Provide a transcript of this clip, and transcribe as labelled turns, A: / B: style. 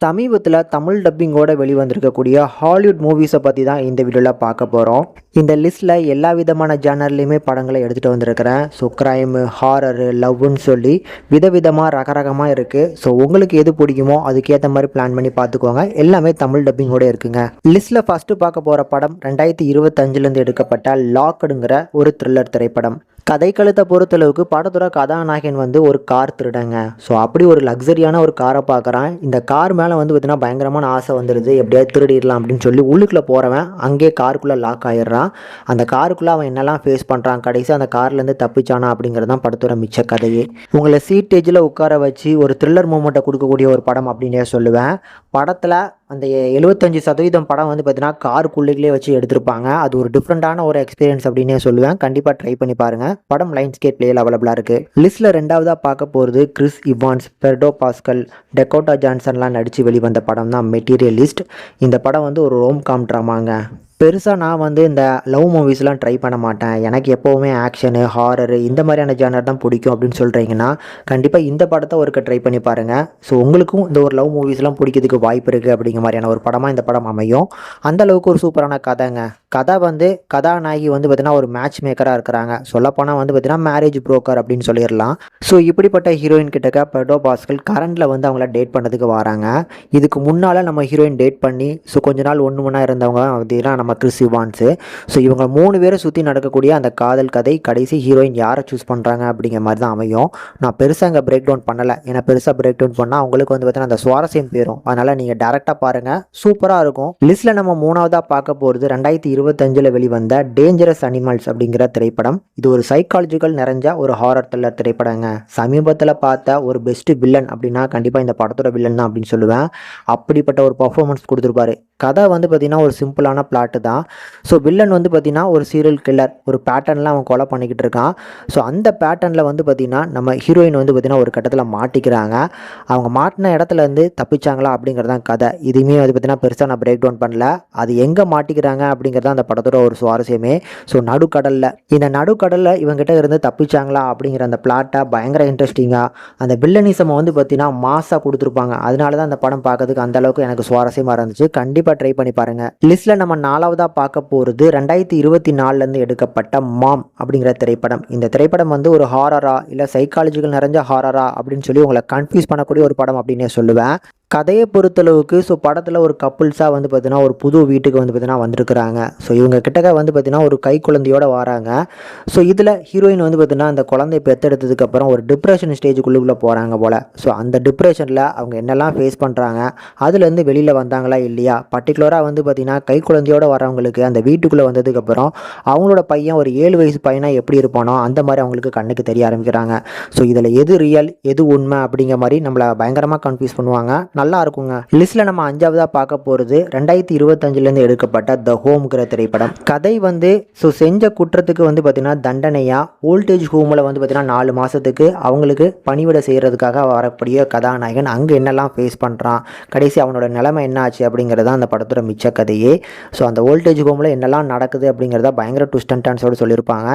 A: சமீபத்தில் தமிழ் டப்பிங்கோட வெளிவந்திருக்கக்கூடிய ஹாலிவுட் மூவிஸை பற்றி தான் இந்த வீடியோவில் பார்க்க போகிறோம். இந்த லிஸ்ட்டில் எல்லா விதமான ஜானர்லேயுமே படங்களை எடுத்துகிட்டு வந்திருக்கிறேன். ஸோ க்ரைமு, ஹாரரு, லவ்னு சொல்லி விதவிதமாக ரகரகமாக இருக்குது. ஸோ உங்களுக்கு எது பிடிக்குமோ அதுக்கேற்ற மாதிரி பிளான் பண்ணி பார்த்துக்கோங்க. எல்லாமே தமிழ் டப்பிங்கோட இருக்குங்க. லிஸ்ட்டில் ஃபஸ்ட்டு பார்க்க போகிற படம் 2025 எடுக்கப்பட்ட லாக்டுங்கிற ஒரு த்ரில்லர் திரைப்படம். கதைக்களத்தை பொறுத்தளவுக்கு படத்தோட கதாநாயகன் ஒரு கார் திருடங்க. ஸோ அப்படி ஒரு லக்ஸரியான ஒரு காரை பார்க்குறான். இந்த கார் மேலே பார்த்தீங்கன்னா பயங்கரமான ஆசை வந்துடுது, எப்படியாவது திருடிடலாம் அப்படின்னு சொல்லி உள்ளுக்குள்ளே போகிறவன் அங்கேயே காருக்குள்ளே லாக் ஆகிடுறான். அந்த காருக்குள்ளே அவன் என்னெல்லாம் ஃபேஸ் பண்ணுறான், கடைசி அந்த கார்லேருந்து தப்பிச்சானா அப்படிங்கிறது தான் படத்தோட மிச்ச கதையே. உங்களை சீட்டேஜில் உட்கார வச்சு ஒரு த்ரில்லர் மூமெண்ட்டை கொடுக்கக்கூடிய ஒரு படம் அப்படின்னே சொல்லுவேன். படத்தில் அந்த 75% படம் பார்த்தீங்கன்னா காருக்குள்ளே வச்சு எடுத்திருப்பாங்க. அது ஒரு டிஃப்ரெண்ட்டான ஒரு எக்ஸ்பீரியன்ஸ் அப்படின்னே சொல்லுவேன். கண்டிப்பாக ட்ரை பண்ணி பாருங்கள். படம் லைன்ஸ்கேட் பிளேயில் அவைலபிளாக இருக்குது. லிஸ்ட்டில் ரெண்டாவதாக பார்க்க போகிறது கிறிஸ் இவான்ஸ், பெர்டோ பாஸ்கல், டெக்கோட்டா ஜான்சன்லாம் நடித்து வெளிவந்த படம் தான் மெட்டீரியலிஸ்ட். இந்த படம் ஒரு ரோம் காம் ட்ராமாங்க. பெருசாக நான் இந்த லவ் மூவிஸ்லாம் ட்ரை பண்ண மாட்டேன். எனக்கு எப்போவுமே ஆக்ஷனு, ஹாரரு இந்த மாதிரியான ஜானர் தான் பிடிக்கும் அப்படின்னு சொல்கிறீங்கன்னா கண்டிப்பாக இந்த படத்தை ஒருக்க ட்ரை பண்ணி பாருங்கள். ஸோ உங்களுக்கும் இந்த ஒரு லவ் மூவிஸ்லாம் பிடிக்கிறதுக்கு வாய்ப்பு இருக்குது அப்படிங்கிற மாதிரியான ஒரு படமாக இந்த படம் அமையும். அந்தளவுக்கு ஒரு சூப்பரான கதைங்க. கதை கதாநாயகி பார்த்திங்கன்னா ஒரு மேட்ச் மேக்கராக இருக்கிறாங்க. சொல்லப்போனால் பார்த்திங்கன்னா மேரேஜ் புரோக்கர் அப்படின்னு சொல்லிடலாம். ஸோ இப்படிப்பட்ட ஹீரோயின் கிட்டக்க பெர்டோ பாஸ்கல் கரண்டில் அவங்கள டேட் பண்ணுறதுக்கு வராங்க. இதுக்கு முன்னால் நம்ம ஹீரோயின் டேட் பண்ணி கொஞ்ச நாள் ஒன்றா இருந்தவங்க பார்த்திங்கன்னா நம்ம கிறிஸ் இவான்ஸு. ஸோ இவங்க 3 பேரை சுற்றி நடக்கக்கூடிய அந்த காதல் கதை கடைசி ஹீரோயின் யாரை சூஸ் பண்ணுறாங்க அப்படிங்கிற மாதிரி தான் அமையும். நான் பெருசாக இங்கே பிரேக் டவுன் பண்ணலை. ஏன்னா பெருசாக பிரேக் டவுன் பண்ணால் அவங்களுக்கு பார்த்தீங்கன்னா அந்த சுவாரஸ்யம் போயிடும். அதனால் நீங்கள் டேரெக்டாக பாருங்கள், சூப்பராக இருக்கும். லிஸ்ட்டில் நம்ம 3ஆவதாக பார்க்க போகிறது 2025 வெளிவந்த டேஞ்சரஸ் அனிமல்ஸ் அப்படிங்கிற திரைப்படம். இது ஒரு சைக்காலஜிக்கல் நிறைஞ்ச ஒரு ஹாரர் த்ரில்லர் திரைப்படங்க. சமீபத்தில் பார்த்த ஒரு பெஸ்ட் வில்லன் அப்படின்னா கண்டிப்பாக இந்த படத்தோட வில்லன் தான் அப்படின்னு சொல்லுவேன். அப்படிப்பட்ட ஒரு பர்ஃபார்மன்ஸ் கொடுத்துருப்பாரு. கதை பார்த்திங்கன்னா ஒரு சிம்பிளான பிளாட்டு தான். ஸோ வில்லன் பார்த்திங்கன்னா ஒரு சீரியல் கில்லர், ஒரு பேட்டர்னில் அவன் கொலை பண்ணிக்கிட்டு இருக்கான். ஸோ அந்த பேட்டர்னில் பார்த்திங்கன்னா நம்ம ஹீரோயின் பார்த்திங்கன்னா ஒரு கட்டத்தில் மாட்டிக்கிறாங்க. அவங்க மாட்டின இடத்துலேருந்து தப்பிச்சாங்களா அப்படிங்கிறது தான் கதை. இதுவுமே பார்த்திங்கன்னா பெருசாக நான் பிரேக் டவுன் பண்ணல. அது எங்கே மாட்டிக்கிறாங்க அப்படிங்கிறது அந்த படத்தோட ஒரு சுவாரஸ்யமே. ஸோ இந்த நடுக்கடலில் இவங்ககிட்ட இருந்து தப்பிச்சாங்களா அப்படிங்கிற அந்த பிளாட்டை பயங்கர இன்ட்ரெஸ்டிங்காக அந்த வில்லனிசம் பார்த்திங்கன்னா மாசாக கொடுத்துருப்பாங்க. அதனால தான் அந்த படம் பார்க்கறதுக்கு அந்தளவுக்கு எனக்கு சுவாரஸ்யமாக இருந்துச்சு. கண்டிப்பாக ட்ரை பண்ணி பாருங்க. லிஸ்ட்ல நம்ம 4ஆவதா பார்க்க போறது 2024 எடுக்கப்பட்ட மாம் அப்படிங்கிற திரைப்படம். இந்த திரைப்படம் ஒரு ஹாரரா இல்ல சைக்காலஜிக்கல் நிறைஞ்ச ஹாரரா அப்படின்னு சொல்லி உங்களை கன்ஃபியூஸ் பண்ணக்கூடிய ஒரு படம் அப்படின்னே சொல்லுவேன். கதையை பொறுத்தளவுக்கு படத்தில் ஒரு கப்புள்ஸாக பார்த்தீங்கன்னா ஒரு புது வீட்டுக்கு பார்த்தீங்கன்னா வந்திருக்கிறாங்க. ஸோ இவங்க கிட்டக்க பார்த்தீங்கன்னா ஒரு கை குழந்தையோட வராங்க. ஸோ இதில் ஹீரோயின் பார்த்தீங்கன்னா அந்த குழந்தைய பெற்றெடுத்ததுக்கப்புறம் ஒரு டிப்ரெஷன் ஸ்டேஜுக்குள்ளே போகிறாங்க போல். ஸோ அந்த டிப்ரெஷனில் அவங்க என்னெல்லாம் ஃபேஸ் பண்ணுறாங்க, அதுலேருந்து வெளியில் வந்தாங்களா இல்லையா, பர்டிகுலராக பார்த்தீங்கன்னா கை குழந்தையோட வரவங்களுக்கு அந்த வீட்டுக்குள்ளே வந்ததுக்கப்புறம் அவங்களோட பையன் ஒரு 7 வயசு பையனாக எப்படி இருப்பானோ அந்த மாதிரி அவங்களுக்கு கண்ணுக்கு தெரிய ஆரம்பிக்கிறாங்க. ஸோ இதில் எது ரியல் எது உண்மை அப்படிங்கிற மாதிரி நம்மளை பயங்கரமாக கன்ஃபியூஸ் பண்ணுவாங்க. நல்லா இருக்குங்க. லிஸ்ட்ல நம்ம 5ஆவதா பார்க்க போறது 2025 எடுக்கப்பட்ட த ஹோம்ங்கிற திரைப்படம். கதை செஞ்ச குற்றத்துக்கு பார்த்தீங்கன்னா தண்டனையா ஓல்டேஜ் ஹோமில் பார்த்தீங்கன்னா 4 மாசத்துக்கு அவங்களுக்கு பணிவிட செய்யறதுக்காக வரக்கூடிய கதாநாயகன் அங்கே என்னெல்லாம் ஃபேஸ் பண்ணுறான், கடைசி அவனோட நிலைமை என்ன ஆச்சு அப்படிங்கிறதா அந்த படத்தோட மிச்ச கதையே. ஸோ அந்த ஓல்டேஜ் ஹோமில் என்னெல்லாம் நடக்குது அப்படிங்கிறத பயங்கர ட்விஸ்ட் அண்ட் டர்ன்ஸோடு சொல்லியிருப்பாங்க.